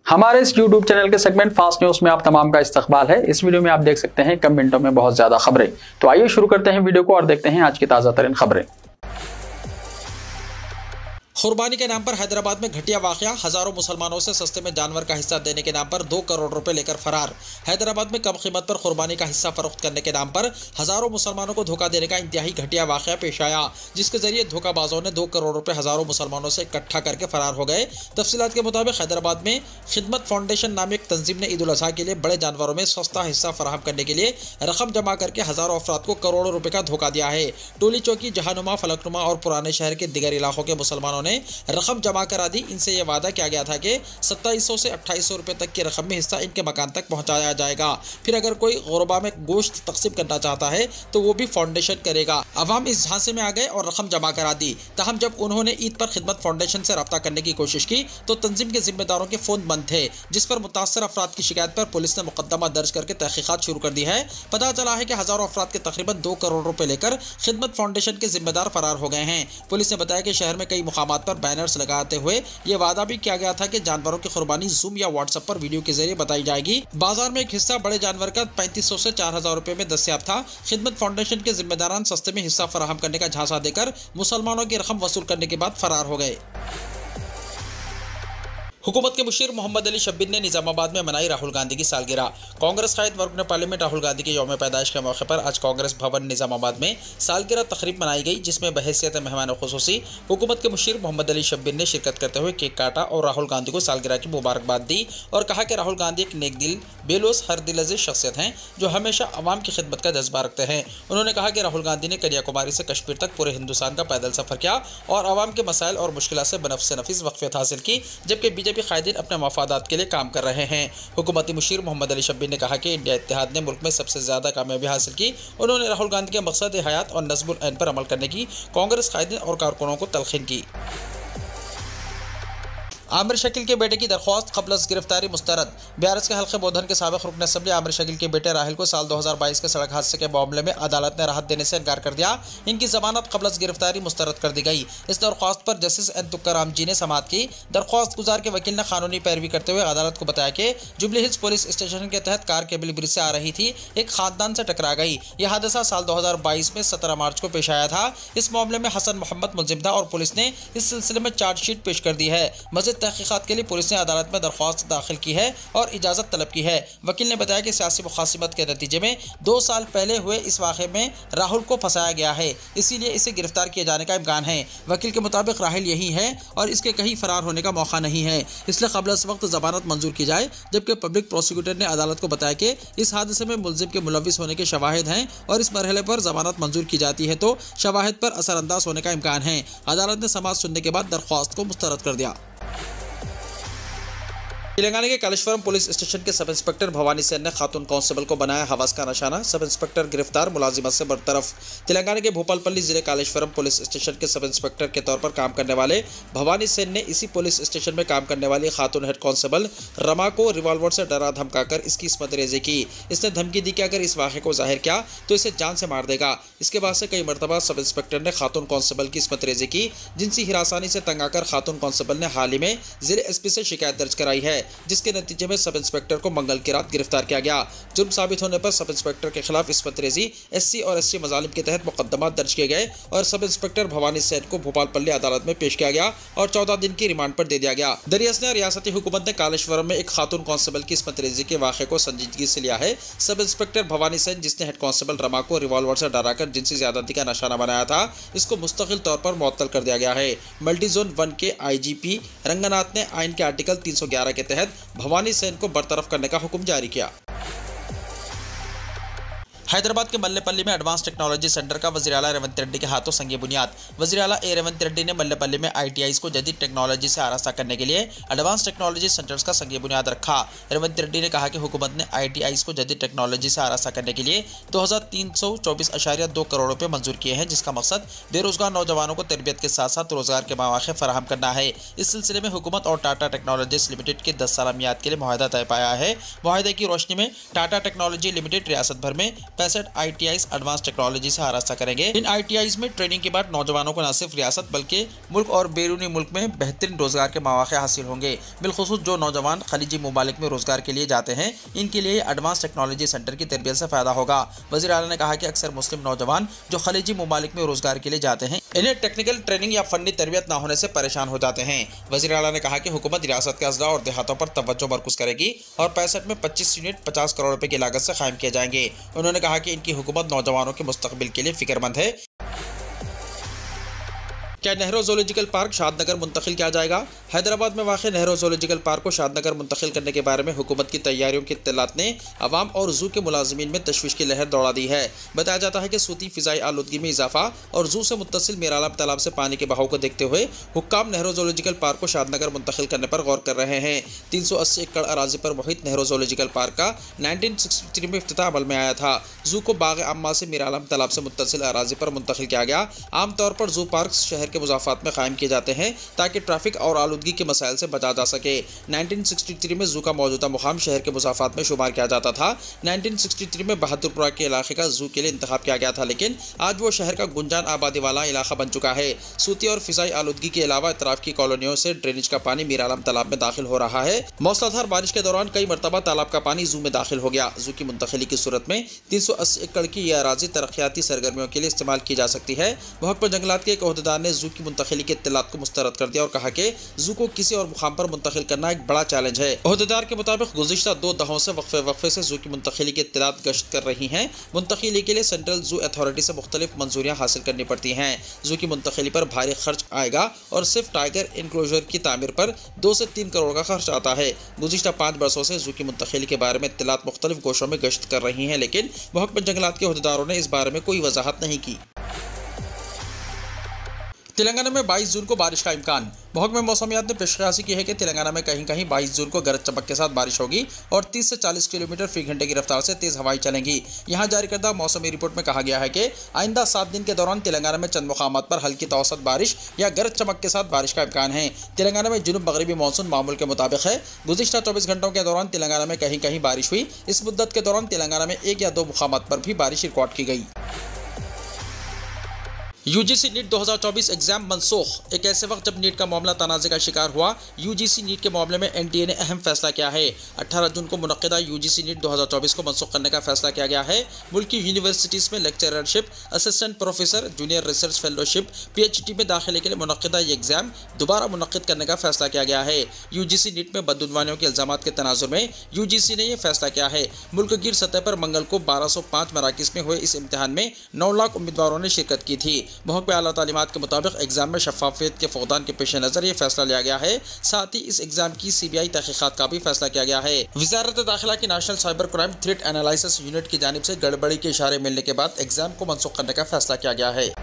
हमारे इस YouTube channel के सेगमेंट फास्ट न्यूज में आप तमाम का इस्तकबाल है। इस वीडियो में आप देख सकते हैं कम मिनटों में बहुत ज्यादा खबरें। तो आइए शुरू करते हैं वीडियो को और देखते हैं आज की ताजा तरीन खबरें। कुर्बानी के नाम पर हैदराबाद में घटिया वाकया, हजारों मुसलमानों से सस्ते में जानवर का हिस्सा देने के नाम पर 2 करोड़ रुपए लेकर फरार। हैदराबाद में कम कीमत पर कुर्बानी का हिस्सा फरोख्त करने के नाम पर हजारों मुसलमानों को धोखा देने का इंतहाई घटिया वाकया पेश आया, जिसके जरिए धोखाबाजों ने 2 करोड़ रुपए हजारों मुसलमानों से इकट्ठा करके फरार हो गए। तफसीलात के मुताबिक हैदराबाद में खिदमत फाउंडेशन नामी एक तंजीम ने ईद उल अजहा के लिए बड़े जानवरों में सस्ता हिस्सा फराहम करने के लिए रकम जमा करके हजारों अफराद को करोड़ों रुपए का धोखा दिया है। टोली चौकी, जहानुमा, फलकनुमा और पुराने शहर के दिगर इलाकों के मुसलमानों ने रकम जमा करा दी। इनसे यह वादा किया गया था कि 2700 से 2800 रुपए तक की रकम में हिस्सा इनके मकान तक पहुंचाया जाएगा। फिर अगर कोई गुरबा में गोश्त तकसीम करना चाहता है तो वो भी फाउंडेशन करेगा। अवाम इस झांसे में आ गए और रकम जमा करा दी। तहम जब उन्होंने ईद पर खिदमत फाउंडेशन से रब्ता करने की कोशिश की तो तंजीम के जिम्मेदारों के फोन बंद थे, जिस पर मुतासर अफराद की शिकायत पर पुलिस ने मुकदमा दर्ज करके तहकीकात शुरू कर दी है। पता चला है कि हजारों अफराद के तकरीबन 2 करोड़ रुपए लेकर खिदमत फाउंडेशन के जिम्मेदार फरार हो गए हैं। पुलिस ने बताया कि शहर में कई मुकामात पर बैनर्स लगाते हुए ये वादा भी किया गया था कि जानवरों की कुर्बानी जूम या व्हाट्सएप पर वीडियो के जरिए बताई जाएगी। बाजार में एक हिस्सा बड़े जानवर का 3500 से 4000 रुपए में दस्तयाब था। खिदमत फाउंडेशन के जिम्मेदारान सस्ते में हिस्सा फराहम करने का झांसा देकर मुसलमानों की रकम वसूल करने के बाद फरार हो गए। हुकूमत के मुशीर मोहम्मद अली शब्बीर ने निजामाबाद में मनाई राहुल गांधी की सालगिरह। कांग्रेस कायद वर्ग ने पार्लियामेंट राहुल गांधी के यौम पैदाइश के मौके पर आज कांग्रेस भवन निजामाबाद में सालगिरह तकरीब मनाई गई, जिसमें बहैसियत मेहमान खुसूसी हुकूमत के मुशीर मोहम्मद अली शब्बीर ने शिरकत करते हुए केक काटा और राहुल गांधी को सालगिरह की मुबारकबाद दी और कहा कि राहुल गांधी एक नेक दिल, बेलोस, हर दिल अजीज शख्सियत हैं जो हमेशा अवाम की खिदमत का जज्बा रखते हैं। उन्होंने कहा कि राहुल गांधी ने कन्याकुमारी से कश्मीर तक पूरे हिंदुस्तान का पैदल सफर किया और अवाम के मसाइल और मुश्किलात से बनफ़ से नफीस वक़्फ़ियत हासिल की, जबकि बीजेपी कायदीन अपने मफादात के लिए काम कर रहे हैं। हुकूमती मुशीर मोहम्मद अली शब्बीर ने कहा कि इंडिया इत्तेहाद ने मुल्क में सबसे ज्यादा कामयाबी हासिल की। उन्होंने राहुल गांधी के मकसद हयात और नज़्मुल ऐन पर अमल करने की कांग्रेस कायदीन और कारकुनों को तलखीन की। आमिर शकील के बेटे की दरख्वास्त क़ब्ल गिरफ्तारी मुस्तरद। BRS के हल्के बोधन के साबिक़ रुकन असम्बली आमिर शकील के बेटे राहिल को साल 2022 के सड़क हादसे के मामले में अदालत ने राहत देने से इनकार कर दिया। इनकी जमानत क़ब्ल गिरफ्तारी मुस्तरद कर दी गई। इस दरख्वास्त पर जस्टिस एन तुक्काराम जी ने समाअत की। दरख्वास्त गुजार के वकील ने कानूनी पैरवी करते हुए अदालत को बताया कि जुबली हिल्स पुलिस स्टेशन के तहत कार केबल ब्रिज से आ रही थी, एक खानदान से टकरा गई। यह हादसा साल 2022 में 17 मार्च को पेश आया था। इस मामले में हसन मोहम्मद मुलजिम था और पुलिस ने इस सिलसिले में चार्जशीट पेश कर दी है। मज़ीद तहकीकात के लिए पुलिस ने अदालत में दरख्वास्त दाखिल की है और इजाज़त तलब की है। वकील ने बताया कि सियासी मुखासिमत के नतीजे में 2 साल पहले हुए इस वाक़े में राहुल को फंसाया गया है, इसीलिए इसे गिरफ्तार किए जाने का इम्कान है। वकील के मुताबिक राहिल यही है और इसके कहीं फरार होने का मौका नहीं है, इसलिए क़ब्ल इस वक्त जमानत मंजूर की जाए। जबकि पब्लिक प्रोसिक्यूटर ने अदालत को बताया कि इस हादसे में मुलजिम के मुलविस होने के शवाहिद हैं और इस मरहले पर जमानत मंजूर की जाती है तो शवाहिद पर असरअंदाज होने का इम्कान है। अदालत ने समाअत सुनने के बाद दरख्वास्त को मुस्तरद कर दिया। तेलंगाना के कालेश्वरम पुलिस स्टेशन के सब इंस्पेक्टर भवानी सेन ने खातून कांस्टेबल को बनाया हवस का निशाना। सब इंस्पेक्टर गिरफ्तार, मुलाजिमत से बरतरफ। तेलंगाना के भोपालपल्ली जिले कालेश्वरम पुलिस स्टेशन के सब इंस्पेक्टर के तौर पर काम करने वाले भवानी सेन ने इसी पुलिस स्टेशन में काम करने वाली खातून हेड कांस्टेबल रमा को रिवॉल्वर से डरा धमकाकर इसकी इस्मत रेजी की। इसने धमकी दी कि अगर इस वाक़े को जाहिर किया तो इसे जान से मार देगा। इसके बाद से कई मरतबा सब इंस्पेक्टर ने खातून कांस्टेबल की इस्मत रेजी की। जिनसी हिरासानी से तंग आकर खातून कांस्टेबल ने हाल ही में जिले SP से शिकायत दर्ज कराई है, जिसके नतीजे में सब इंस्पेक्टर को मंगल की रात गिरफ्तार किया गया। जुर्म साबित होने पर सब इंस्पेक्टर के खिलाफ इस्मत रेजी, SC और ST मजालिम के तहत मुकदमा दर्ज किए गए और सब इंस्पेक्टर भवानी सेन को भोपालपल्ली अदालत में पेश किया गया और 14 दिन की रिमांड पर दे दिया गया। दरियास ने रियासती हुकूमत ने कालेश्वरम में एक खातून कांस्टेबल की इस्मत रेजी के वाक़े को संजीदगी से लिया है। सब इंस्पेक्टर भवानी सेन, जिसने हेड कांस्टेबल रमा को रिवॉल्वर से डराकर जिनसी ज्यादती का निशाना बनाया था, इसको मुस्तकिल तौर पर मुअत्तल कर दिया गया है। मल्टी जोन 1 के IGP रंगनाथ ने आइन के आर्टिकल 311 के तहत भवानी सेन को बरतरफ करने का हुक्म जारी किया। हैदराबाद के मल्लेपल्ली में एडवांस टेक्नोलॉजी सेंटर का वज़ीर आला रेवंत रेड्डी के हाथों संगी बुनियाद। वज़ीर आला रेवंत रेड्डी ने मल्लेपल्ली में ITIs को जदीद टेक्नोलॉजी से आरास्ता करने के लिए एडवांस टेक्नोलॉजी सेंटर्स का संगी बुनियाद रखा। रेवंत रेड्डी ने कहा कि हुकूमत ने ITIs को जदीद टेक्नोलॉजी से आरास्ता करने के लिए 2324.2 करोड़ रुपये मंजूर किए हैं, जिसका मकसद बेरोजगार नौजवानों को तरबियत के साथ साथ रोजगार के मौके फराहम करना है। इस सिलसिले में हुकूमत और टाटा टेक्नोलॉजीज लिमिटेड के 10 साला मियाद के लिए मुआहदा तय पाया है। मुआहदे की रोशनी में टाटा टेक्नोलॉजी लिमिटेड रियासत भर में 65 ITIs एडवांस टेक्नोलॉजी से आरास्ता करेंगे। इन ITIs में ट्रेनिंग के बाद नौजवानों को न सिर्फ रियासत बल्कि मुल्क और बैरूनी मुल्क में बेहतरीन रोजगार के मौके हासिल होंगे। बिलखुसूस जो नौजवान खलीजी ममालिक में रोजगार के लिए जाते हैं, इनके लिए एडवांस टेक्नोलॉजी सेंटर की तरबियत से फायदा होगा। वज़ीर आला ने कहा कि अक्सर मुस्लिम नौजवान जो खलीजी ममालिक में रोजगार के लिए जाते हैं, इन्हें टेक्निकल ट्रेनिंग या फनी तरबियत न होने से परेशान हो जाते हैं। वज़ीर आला ने कहा कि हुकूमत रियासत के अजला और देहातों पर तवज्जो मरकूज करेगी और 65 में 25 यूनिट 50 करोड़ रुपए की लागत से कायम किए जाएंगे। उन्होंने कहा कि इनकी हुकूमत नौजवानों के मुस्तकबिल के लिए फिक्रमंद है। क्या नेहरू ज़ूलॉजिकल पार्क शादनगर मुंतकिल किया जाएगा? हैदराबाद में वाक़ नेहरू ज़ूलॉजिकल पार्क को शादनगर मुंतकिल करने के बारे में हुकूमत की तैयारियों की इत्तलात ने अवाम और जू के मुलाजिमीन में तशवीश की लहर दौड़ा दी है। बताया जाता है कि सूती फ़िज़ाई आलूदगी में इजाफा और जू से मुत्तसिल मीरालम तालाब से पानी के बहाव को देखते हुए हुक्काम नेहरू ज़ूलॉजिकल पार्क को शादनगर मुंतकिल करने पर गौर कर रहे हैं। 380 एकड़ अराजी पर मुहित नेहरू ज़ूलॉजिकल पार्क का 1963 में इफ्तिताह अमल में आया था। जू को बाग अम्मा से मीरालम तालाब से मुत्तसिल अराजी पर मुंतकिल किया गया। आमतौर पर जू पार्क शहर के मुजाफात में कायम किए जाते हैं ताकि ट्रैफिक और आलूदगी के मसाइल से बचा जा सके। 1963 में जू का मौजूदा मुकाम शहर के मुजाफात में शुमार किया जाता था। 1963 में बहादुरपुरा के इलाके का जू के लिए इंतखाब किया गया था, लेकिन आज वो शहर का गुंजान आबादी वाला इलाका बन चुका है। सूती और फिजाई आलूदगी के अलावा इतराफ की कॉलोनियों से ड्रेनेज का पानी मीरालम तालाब में दाखिल हो रहा है। मौसलाधार बारिश के दौरान कई मरतबा तालाब का पानी जू में दाखिल हो गया। जू की मुंतकिली की सूरत में 380 एकड़ की यह अराजी तरक्याती सरगर्मियों के लिए इस्तेमाल की जा सकती है। महकमा जंगलात के एक ओहदेदार ने जू की मुंतकिली के इत्तलात को मुस्तरद कर दिया और कहा कि जू को किसी और मुकाम पर मुंतकिल करना एक बड़ा चैलेंज है। ओहदेदार के मुताबिक गुज़िश्ता 2 दहाकों से वक्फे से जू की मुंतकिली की इत्तलात गश्त कर रही हैं। मुंतकिली के लिए सेंट्रल जू अथॉरिटी से मुख्तलिफ मंजूरियाँ हासिल करनी पड़ती हैं। जू की मुंतकिली पर भारी खर्च आएगा और सिर्फ टाइगर इनक्लोजर की तामीर पर 2 से 3 करोड़ का खर्च आता है। गुज़िश्ता 5 बरसों से जू की मुंतकिली के बारे में इत्तलात मुख्तलिफ गोशों में गश्त कर रही हैं, लेकिन महकमा जंगलात के ओहदेदारों ने इस बारे में कोई वजाहत नहीं की। तेलंगाना में 22 जून को बारिश का इम्कान। महकमा मौसमियात ने पेशकशी की है कि तेलंगाना में कहीं कहीं 22 जून को गरज चमक के साथ बारिश होगी और 30 से 40 किलोमीटर फी घंटे की रफ्तार से तेज हवाएं चलेंगी। यहां जारी करदा मौसमी रिपोर्ट में कहा गया है कि आइंदा 7 दिन के दौरान तेलंगाना में चंद मुकामात पर हल्की तो औसत बारिश या गरज चमक के साथ बारिश का इम्कान है। तेलंगाना में जुनूब मगरबी मानसून मामूल के मुताबिक है। गुज़िश्ता 24 घंटों के दौरान तेलंगाना में कहीं कहीं बारिश हुई। इस मुद्दत के दौरान तेलंगाना में 1 या 2 मुकामात पर भी बारिश रिकॉर्ड की गई। UGC नीट 2024 एग्जाम मनसूख। एक ऐसे वक्त जब नीट का मामला तनाज़े का शिकार हुआ, UGC नीट के मामले में NTA ने अहम फैसला किया है। 18 जून को मुनक़्क़िदा UGC नीट 2024 को मनसूख करने का फैसला किया गया है। मुल्क की यूनिवर्सिटीज़ में lecturership, assistant professor, junior research fellowship, PhD में दाखिले के लिए मुनक़्क़िदा ये एग्ज़ाम दोबारा मुनक़्क़िद करने का फैसला किया गया है। UGC नीट में बदउनवानियों के इल्ज़ामात के तनाज़ुर में UGC ने यह फैसला किया है। मुल्क गिर सतह पर मंगल को 1205 मराकिज़ में हुए इस इम्तिहान में 9 लाख उम्मीदवारों ने शिरकत की थी। महकमा आला तालीमात के मुताबिक एग्जाम में शफाफियत के फुक़दान के पेश नज़र ये फैसला लिया गया है। साथ ही इस एग्जाम की CBI तहक़ीक़ात का भी फैसला किया गया है। वज़ारत दाखिला की national cyber crime threat analysis unit की जानिब से गड़बड़ी के इशारे मिलने के बाद एग्जाम को मनसूख करने का फैसला किया गया है।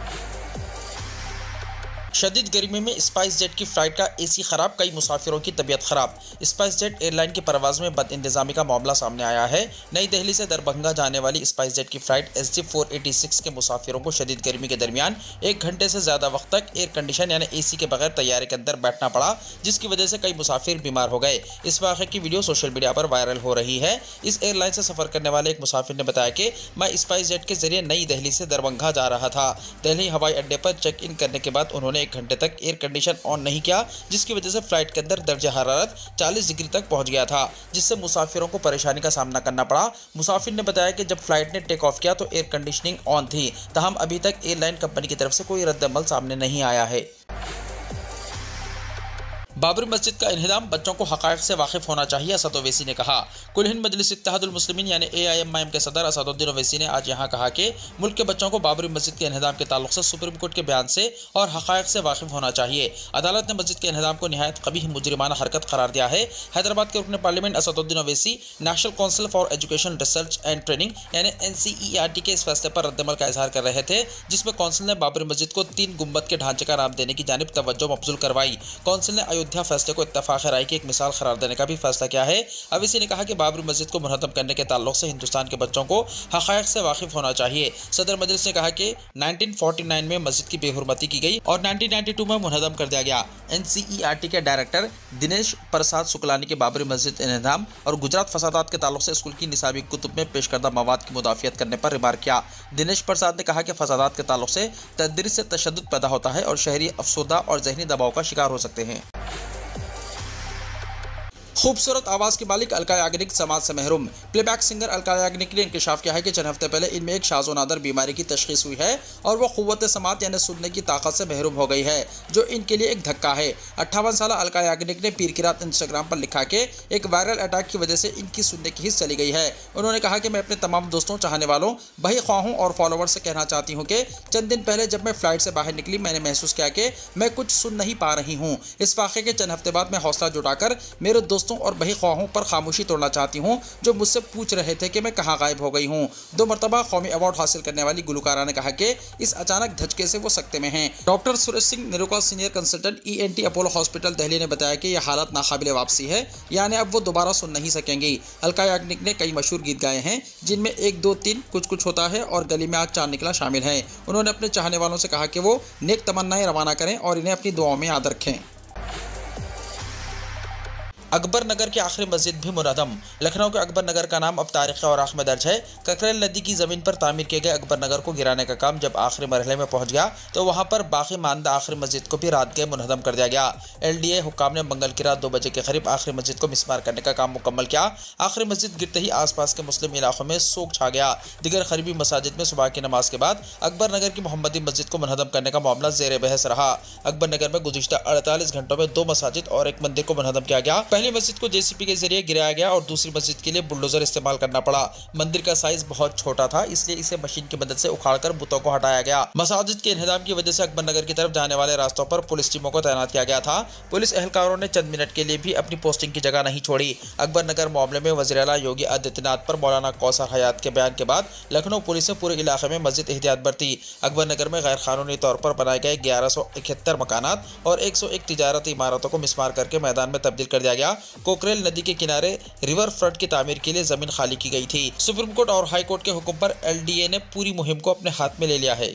शदीद गर्मी में स्पाइस जेट की फ़्लाइट का AC ख़राब, कई मुसाफिरों की तबीयत ख़राब। स्पाइस जेट एयरलाइन की परवाज़ में बदइंतज़ामी का मामला सामने आया है। नई दिल्ली से दरभंगा जाने वाली स्पाइस जेट की फ़्लाइट SG 486 के मुसाफिरों को शदीद गर्मी के दरमियान 1 घंटे से ज़्यादा वक्त तक एयर कंडीशन यानी AC के बगैर तैयारे के अंदर बैठना पड़ा, जिसकी वजह से कई मुसाफिर बीमार हो गए। इस वाक़े की वीडियो सोशल मीडिया पर वायरल हो रही है। इस एयरलाइन से सफ़र करने वाले एक मुसाफिर ने बताया कि मैं स्पाइस जेट के जरिए नई दिल्ली से दरभंगा जा रहा था। दिल्ली हवाई अड्डे पर चेक इन करने के बाद उन्होंने 1 घंटे तक एयर कंडीशन ऑन नहीं किया, जिसकी वजह से फ्लाइट के अंदर दर्जा हरारत 40 डिग्री तक पहुंच गया था, जिससे मुसाफिरों को परेशानी का सामना करना पड़ा। मुसाफिर ने बताया कि जब फ्लाइट ने टेक ऑफ किया तो एयर कंडीशनिंग ऑन थी, तहम अभी तक एयरलाइन कंपनी की तरफ से कोई रद्द-ए-अमल सामने नहीं आया है। बाबरी मस्जिद का इन्हिदाम, बच्चों को हक़ाइक़ से वाकिफ़ होना चाहिए, असद ओवैसी ने कहा। कुल हिंद मजलिस इत्तेहादुल मुस्लिमीन यानी AIMIM के सदर असदुद्दीन ओवैसी ने आज यहाँ कहा कि मुल्क के बच्चों को बाबरी मस्जिद के इन्हिदाम के ताल्लुक से सुप्रीम कोर्ट के बयान से और हक़ाइक़ से वाकिफ़ होना चाहिए। अदालत ने मस्जिद के इन्हिदाम को निहायत क़बीह मुजरिमाना हरकत करार दिया है। हैदराबाद के रुकन parliament Asaduddin Owaisi national council for education research and training यानी NCERT के इस फैसले पर रद्दअमल का इजहार कर रहे थे, जिसमें काउंसिल ने बाबरी मस्जिद को 3 गुंबद के ढांचे का नाम देने की जानिब तवज्जो मबज़ूल करवाई। काउंसिल ने अयोध्या अयोध्या फैसले को इत्तेफाक राय की एक मिसाल करार देने का भी फैसला किया है। अवीसी ने कहा कि बाबरी मस्जिद को मुनहदम करने के ताल्लुक से हिंदुस्तान के बच्चों को हक़ाइक़ से वाकिफ होना चाहिए। सदर मजलिस ने कहा कि 1949 में मस्जिद की बेहुरमती की गई और 1992 में मुनहदम कर दिया गया। NCERT के डायरेक्टर दिनेश प्रसाद शुक्लानी की बाबरी मस्जिद इंहदाम और गुजरात फसादात के ताल्लुक से स्कूल की निसाबी कुतुब में पेश करदा मवाद की मुदाफ़ियत करने पर रिमार्क किया। दिनेश प्रसाद ने कहा कि फसादात के ताल्लुक से तदरीस से तशद्दुद पैदा होता है और शहरी अफसरदा और ज़हनी दबाव का शिकार हो सकते हैं। खूबसूरत आवाज़ की मालिक अलका याग्निक समाज से महरूम। प्लेबैक सिंगर अलका याग्निक ने इंकशाफ किया है कि चंद हफ्ते पहले इनमें एक शाज़ो नादर बीमारी की तशख़ीस हुई है और वो क़ुव्वत समात यानी सुनने की ताकत से महरूम हो गई है, जो इनके लिए एक धक्का है। 58 साल अलका याग्निक ने पीर की रात इंस्टाग्राम पर लिखा कि एक वायरल अटैक की वजह से इनकी सुनने की हिस्स चली गई है। उन्होंने कहा कि मैं अपने तमाम दोस्तों, चाहने वालों, बही ख्वाहों और फॉलोवर्स से कहना चाहती हूँ कि चंद दिन पहले जब मैं फ़्लाइट से बाहर निकली, मैंने महसूस किया कि मैं कुछ सुन नहीं पा रही हूँ। इस वाक़े के चंद हफ्ते बाद मैं हौसला जुटाकर मेरे दोस्तों और बही ख्वाहों पर खामोशी तोड़ना चाहती हूं, जो मुझसे पूछ रहे थे कि मैं कहां गायब हो गई हूं। 2 मरतबा कौमी अवार्ड हासिल करने वाली गुलकारा ने कहा कि इस अचानक धचके से वो सकते में हैं। Doctor Suresh Singh Niruka, senior consultant ENT Apollo hospital Delhi ने बताया कि यह हालत नाकाबिल वापसी है, यानी अब वो दोबारा सुन नहीं सकेंगी। अलका याग्निक ने कई मशहूर गीत गाए हैं, जिनमें 1 2 3 कुछ कुछ होता है और गली में आज चांद निकला शामिल हैं। उन्होंने अपने चाहने वालों से कहा कि वो नेक तमन्नाएं रवाना करें और इन्हें अपनी दुआओं में याद रखें। अकबर नगर की आखिरी मस्जिद भी मुनहदम। लखनऊ के अकबर नगर का नाम अब तारीख़ औराक़ में दर्ज है। ककरेल नदी की ज़मीन पर तामीर किए गए अकबर नगर को गिराने का काम जब आखिरी मरहले में पहुंच गया तो वहां पर बाकी मानदा आखिरी मस्जिद को भी रात गए मुनहदम कर दिया गया। LDA हुक्काम ने मंगल की रात 2 बजे के करीब आखिरी मस्जिद को मिसमार करने का काम मुकम्मल किया। आखिरी मस्जिद गिरते ही आसपास के मुस्लिम इलाकों में सोग छा गया। दिगर करीबी मसाजिद में सुबह की नमाज के बाद अकबर नगर की मोहम्मदी मस्जिद को मुनहदम करने का मामला ज़ेर बहस रहा। अकबर नगर में गुज़िश्ता 48 घंटों में 2 मसाजिद और 1 मंदिर को मुनहदम किया गया। पहली मस्जिद को JCB के जरिए गिराया गया और दूसरी मस्जिद के लिए बुलडोजर इस्तेमाल करना पड़ा। मंदिर का साइज बहुत छोटा था, इसलिए इसे मशीन की मदद से उखाड़कर बुतों को हटाया गया। मसाजिद के इन्हदाम की वजह से अकबर नगर की तरफ जाने वाले रास्तों पर पुलिस टीमों को तैनात किया गया था। पुलिस एहलकारों ने चंद मिनट के लिए भी अपनी पोस्टिंग की जगह नहीं छोड़ी। अकबर नगर मामले में वज़ीर आला योगी आदित्यनाथ पर मौलाना कौसर हयात के बयान के बाद लखनऊ पुलिस ने पूरे इलाके में मस्जिद एहतियात बरती। अकबर नगर में गैर कानूनी तौर पर बनाए गए 1171 मकानात और 101 तिजारती इमारतों को मिसमार करके मैदान में तब्दील कर दिया गया। कोकरेल नदी के किनारे रिवर फ्रंट की तामीर के लिए जमीन खाली की गई थी। सुप्रीम कोर्ट और हाई कोर्ट के हुक्म पर LDA ने पूरी मुहिम को अपने हाथ में ले लिया है।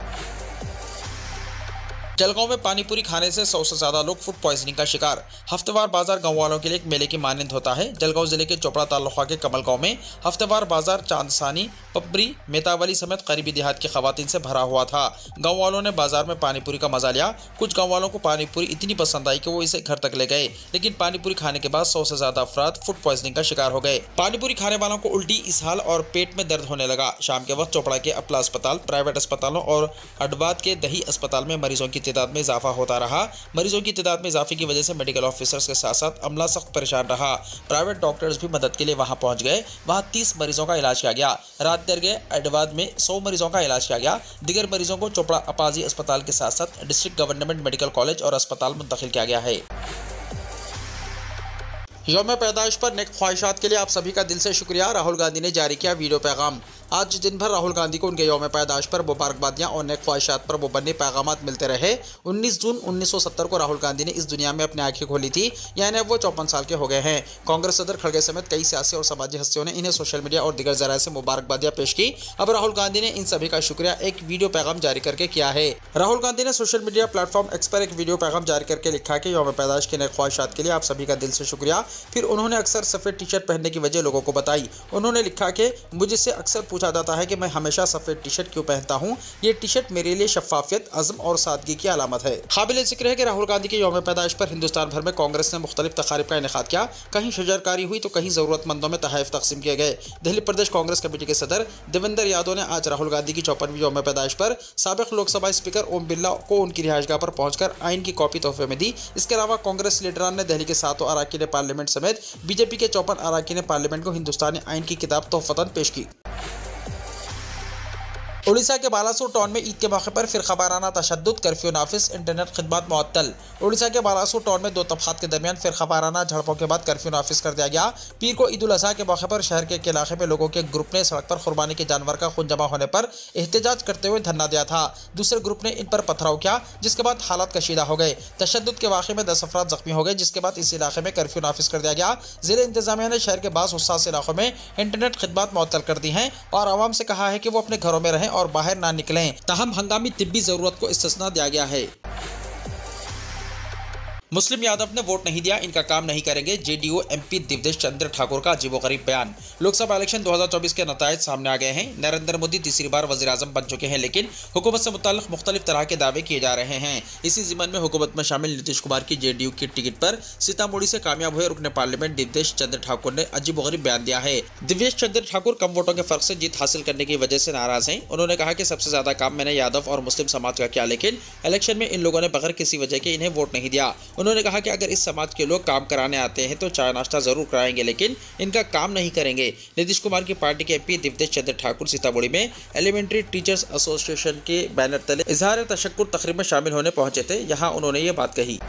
जलगांव में पानीपुरी खाने से 100 से ज़्यादा लोग फूड पॉइजनिंग का शिकार। हफ्तेवार बाजार गांव वालों के लिए एक मेले की मानंद होता है। जलगांव जिले के चोपड़ा तालुका के कमल गांव में हफ्तेवार बाजार चांदसानी, पब्बरी, मेतावली समेत करीबी देहात की खवातीन से भरा हुआ था। गांव वालों ने बाजार में पानीपुरी का मजा लिया। कुछ गांव वालों को पानीपुरी इतनी पसंद आई कि वो इसे घर तक ले गए, लेकिन पानीपुरी खाने के बाद 100 से ज़्यादा अफराद फूड पॉइजनिंग का शिकार हो गए। पानीपुरी खाने वालों को उल्टी, इसहाल और पेट में दर्द होने लगा। शाम के वक्त चोपड़ा के अपला अस्पताल, प्राइवेट अस्पतालों और अडबाद के दही अस्पताल में मरीजों की तादाद में इजाफा होता रहा। मरीजों की तादाद में इजाफे की वजह से मेडिकल ऑफिसर्स के साथ साथ अमला सख्त परेशान रहा। प्राइवेट डॉक्टर्स भी मदद के लिए वहां पहुंच गए। वहां 30 मरीजों का इलाज किया गया। रात देर गए अडबाद में 100 मरीजों का इलाज किया गया। दिगर मरीजों को चोपड़ा अपाजी अस्पताल के साथ साथ डिस्ट्रिक्ट गवर्नमेंट मेडिकल कॉलेज और अस्पताल मुंतकिल किया गया है। यौम पैदाइश पर नेक ख्वाहिशात के लिए आप सभी का दिल से शुक्रिया। राहुल गांधी ने जारी किया वीडियो पैगाम। आज दिन भर राहुल गांधी को उनके यौम पैदाइश पर मुबारकबादियाँ और नेक ख्वाहिशात पर मुबन्नी पैगामात मिलते रहे। 19 जून 1970 को राहुल गांधी ने इस दुनिया में अपनी आंखें खोली थी, यानी अब वो 54 साल के हो गए हैं। कांग्रेस सदर खड़गे समेत कई सियासी और समाजी हस्तियों ने इन्हें सोशल मीडिया और दिगर जराये से मुबारकबादियाँ पेश की। अब राहुल गांधी ने इन सभी का शुक्रिया एक वीडियो पैगाम जारी करके किया है। राहुल गांधी ने सोशल मीडिया प्लेटफॉर्म X पर एक वीडियो पैगाम जारी करके लिखा कि यौम पैदाइश की नेक ख्वाहिशात के लिए आप सभी का दिल से शुक्रिया। फिर उन्होंने अक्सर सफ़ेद टी-शर्ट पहनने की वजह लोगों को बताई। उन्होंने लिखा कि मुझसे अक्सर पूछा जाता है कि मैं हमेशा सफ़ेद टी-शर्ट क्यों पहनता हूँ। ये टी-शर्ट मेरे लिए शफाफियत, अज़्म और सादगी की अलामत है। काबिल ज़िक्र है कि राहुल गांधी के यौम पैदाइश पर हिंदुस्तान भर में कांग्रेस ने मुख्तलिफ तकारीब का इनेकाद किया। कहीं शजरकारी हुई तो कहीं ज़रूरतमंदों में तहफ़ तकसीम किए गए। दिल्ली प्रदेश कांग्रेस कमेटी के सदर देवेंद्र यादव ने आज राहुल गांधी की 54वीं यौम पैदाइश पर साबिक़ लोकसभा स्पीकर ओम बिरला को उनकी रिहाइशगाह पर पहुंचकर आइन की कॉपी तोहफे में दी। इसके अलावा कांग्रेस लीडरान ने दिल्ली के 7 अरकान पार्लियामेंट समेत बीजेपी के 54 अरकान पार्लियामेंट को हिंदुस्तानी आइन की किताब तोहफतन पेश की। उड़ीसा के बालासोर टाउन में ईद के मौके पर फिर खबाराना तशद्दुद, कर्फ्यू नाफिज, इंटरनेट खिदमत मुअत्तल। उड़ीसा के बालासोर टाउन में दो तबकात के दरमियान फिर खबाराना झड़पों के बाद कर्फ्यू नाफिज कर दिया गया। पीर को ईद उल अज़हा के मौके पर शहर के एक इलाके में लोगों के ग्रुप ने सड़क पर कुर्बानी के जानवर का खून जमा होने पर एहतजाज करते हुए धरना दिया था। दूसरे ग्रुप ने इन पर पथराव किया, जिसके बाद हालात कशीदा हो गए। तशद्दुद के वाक़े में 10 अफराद जख्मी हो गए, जिसके बाद इस इलाके में कर्फ्यू नाफिज कर दिया गया। जिला इंतजामिया ने शहर के बास हुस्सास इलाकों में इंटरनेट खिदमत मुअत्तल कर दी हैं और आवाम से कहा है कि वो अपने घरों में रहें और बाहर ना निकलें। ताहम हंगामी तिब्बी जरूरत को इस्तिस्ना दिया गया है। मुस्लिम यादव ने वोट नहीं दिया, इनका काम नहीं करेंगे, जेडीयू एमपी दिवदेश चंद्र ठाकुर का अजीबोगरीब बयान। लोकसभा इलेक्शन 2024 के नतायज सामने आ गए हैं। नरेंद्र मोदी तीसरी बार वजीर आजम बन चुके हैं, लेकिन हुकूमत से मुताल्लिक मुख्तलिफ तरह के दावे किए जा रहे हैं। इसी जिम्मन में हुकूमत में शामिल नीतीश कुमार की जेडीयू की टिकट पर सीतामढ़ी से कामयाब हुए रुकने पार्लियामेंट दिवदेश चंद्र ठाकुर ने अजीबोगरीब बयान दिया है। दिवदेश चंद्र ठाकुर कम वोटों के फर्क से जीत हासिल करने की वजह से नाराज हैं। उन्होंने कहा कि सबसे ज्यादा काम मैंने यादव और मुस्लिम समाज का किया, लेकिन इलेक्शन में इन लोगों ने बगैर किसी वजह के इन्हें वोट नहीं दिया। उन्होंने कहा कि अगर इस समाज के लोग काम कराने आते हैं तो चाय नाश्ता जरूर कराएंगे, लेकिन इनका काम नहीं करेंगे। नीतीश कुमार की पार्टी के एमपी दिवदेश चंद्र ठाकुर सीतामढ़ी में एलिमेंट्री टीचर्स एसोसिएशन के बैनर तले इजहार तशक्कुर तकरीब में शामिल होने पहुंचे थे। यहां उन्होंने ये बात कही।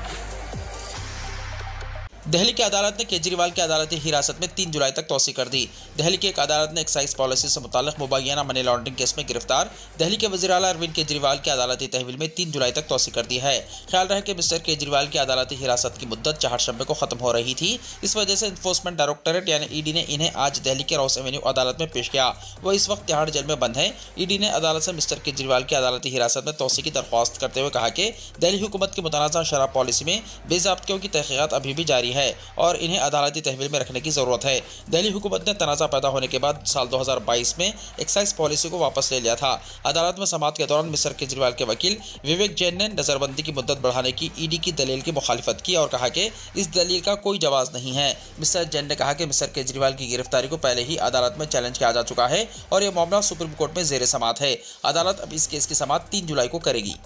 दिल्ली की अदालत ने केजरीवाल की अदालती हिरासत में 3 जुलाई तक तौसी कर दी। दिल्ली की एक अदालत ने एक्साइज पॉलिसी से मुताल्लिक मुबैना मनी लॉन्ड्रिंग केस में गिरफ्तार दिल्ली के वज़ीर आला अरविंद केजरीवाल की अदालती तहवील में 3 जुलाई तक तौसी कर दी है। ख्याल रहे कि मिस्टर केजरीवाल की अदालती हिरासत की मुद्दत चारशंबे को खत्म हो रही थी। इस वजह से इन्फोर्समेंट डायरेक्टोरेट यानी ईडी ने इन्हें आज दिल्ली के रॉस एवेन्यू अदालत में पेश किया। वह इस वक्त तिहाड़ जेल में बंद है। ईडी ने अदालत से मिस्टर केजरीवाल की अदालती हिरासत में तौसी की दरख्वास्त करते हुए कहा कि दिल्ली हुकूमत की मुतनाज़ा शराब पॉलिसी में बेज़ाब्तियों की तहक़ीक़ात अभी भी जारी है और इन्हें अदालती तहवील में रखने की जरूरत है। दिल्ली हुकूमत ने तनाज़ा पैदा होने के बाद साल 2022 में एक्साइज पॉलिसी को वापस ले लिया था। अदालत में समाअत के दौरान मिस्टर केजरीवाल के वकील विवेक जैन ने नजरबंदी की मुद्दत बढ़ाने की ईडी की दलील की मुखालिफत की और कहा कि इस दलील का कोई जवाब नहीं है। मिस्टर जैन ने कहा कि मिस्टर केजरीवाल की गिरफ्तारी को पहले ही अदालत में चैलेंज किया जा चुका है और यह मामला सुप्रीम कोर्ट में ज़ेर समाअत है। अदालत अब इस केस की समाअत 3 जुलाई को करेगी।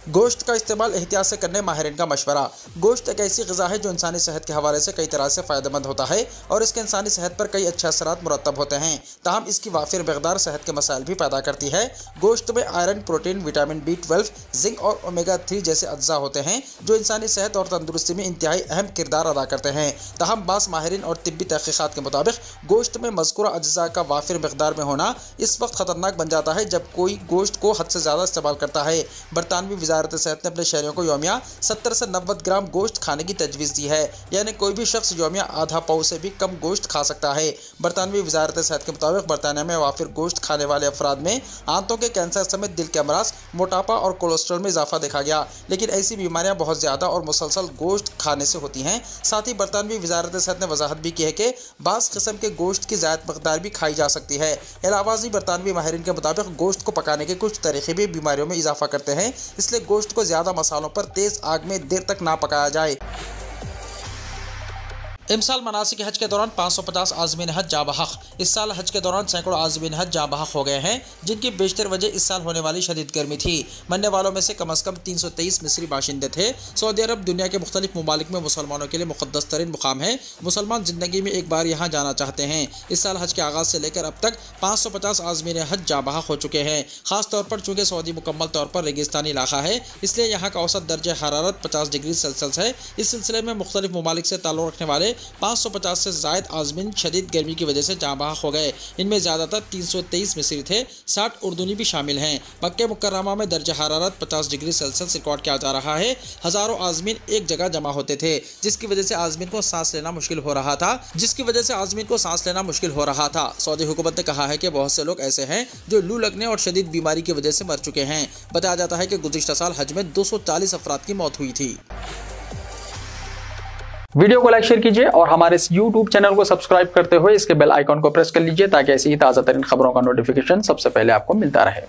गोश्त का इस्तेमाल एहतियात से करने माहिरीन का मशवरा। गोश्त एक ऐसी ग़िज़ा है जो इंसानी सेहत के हवाले से कई तरह से फ़ायदेमंद होता है और इसके इंसानी सेहत पर कई अच्छे असरात मुरतब होते हैं। ताहम इसकी वाफिर मकदार सेहत के मसाइल भी पैदा करती है। गोश्त में iron, protein, vitamin B12, zinc और ओमेगा 3 जैसे अज्जा होते हैं जो इंसानी सेहत और तंदुरुस्ती में इंतहाई अहम किरदार अदा करते हैं। ताहम बास माहिरीन और तिब्बी तहक़ीक़ात के मुताबिक गोश्त में मज़कूरा अज्जा का वाफिर मकदार में होना इस वक्त ख़तरनाक बन जाता है जब कोई गोश्त को हद से ज़्यादा इस्तेमाल करता है। बरतानवी वज़ारत सेहत ने अपने शहरियों को यौमिया 70 से 90 ग्राम गोश्त खाने की तजवीज़ दी है, यानी कोई भी शख्स यौमिया आधा पाव से भी कम गोश्त खा सकता है। बरतानवी वज़ारत सेहत के मुताबिक बरतानिया में वाफिर गोश्त खाने वाले अफराद में आंतों के कैंसर समेत दिल के अमराज, मोटापा और कोलेस्ट्रॉल में इजाफा देखा गया, लेकिन ऐसी बीमारियां बहुत ज़्यादा और मुसलसल गोश्त खाने से होती हैं। साथ ही बरतानवी वज़ारत सेहत ने वजाहत भी की है कि बास किस्म के गोश्त की ज़्यादा मकदार भी खाई जा सकती है। अलावाज़ी बरतानवी माहिरीन के मुताबिक गोश्त को पकाने के कुछ तरीक़े भी बीमारियों में इजाफा करते हैं, इसलिए गोश्त को ज़्यादा मसालों पर तेज़ आग में देर तक ना पकाया जाए। इमसाल मनासिक हज के दौरान 550 आज़मीन हज जाबहक। इस साल हज के दौरान सैकड़ों आज़मीन हज जाबहक हो गए हैं, जिनकी बेशतर वजह इस साल होने वाली शदीद गर्मी थी। मरने वालों में से कम 323 मिस्री बाशिंदे थे। सऊदी अरब दुनिया के मुख्तलिफ ममालिक में मुसलमानों के लिए मुक़द्दस तरीन मुकाम है। मुसलमान ज़िंदगी में एक बार यहाँ जाना चाहते हैं। इस साल हज के आगाज़ से लेकर अब तक 550 आज़मीन हज जाबहक हो चुके हैं। ख़ास तौर पर चूँकि सऊदी मुकम्मल तौर पर रेगिस्तानी इलाका है, इसलिए यहाँ का औसत दर्ज हरारत 50 डिग्री सेल्सियस है। इस सिलसिले में मुख्तलिफ ममालिक से ताल्लुक़ रखने वाले 550 से ज़ायद आज़मीन शदीद गर्मी की वजह से जाँ बहक हो गए। इनमें ज़्यादातर 323 मिस्री थे, 60 उर्दूनी भी शामिल हैं। मक्के मुकर्रमा में दर्जा हरारत 50 डिग्री सेल्सियस रिकॉर्ड किया जा रहा है। हज़ारों आज़मीन एक जगह जमा होते थे, जिसकी वजह से आज़मीन को सांस लेना मुश्किल हो रहा था। सऊदी हुकूमत ने कहा है कि बहुत से लोग ऐसे हैं जो लू लगने और शदीद बीमारी की वजह से मर चुके हैं। बताया जाता है कि गुज़िश्ता साल हज में 240 अफराद की मौत हुई थी। वीडियो को लाइक शेयर कीजिए और हमारे इस YouTube चैनल को सब्सक्राइब करते हुए इसके बेल आइकॉन को प्रेस कर लीजिए ताकि ऐसी ही ताज़ा तरीन खबरों का नोटिफिकेशन सबसे पहले आपको मिलता रहे।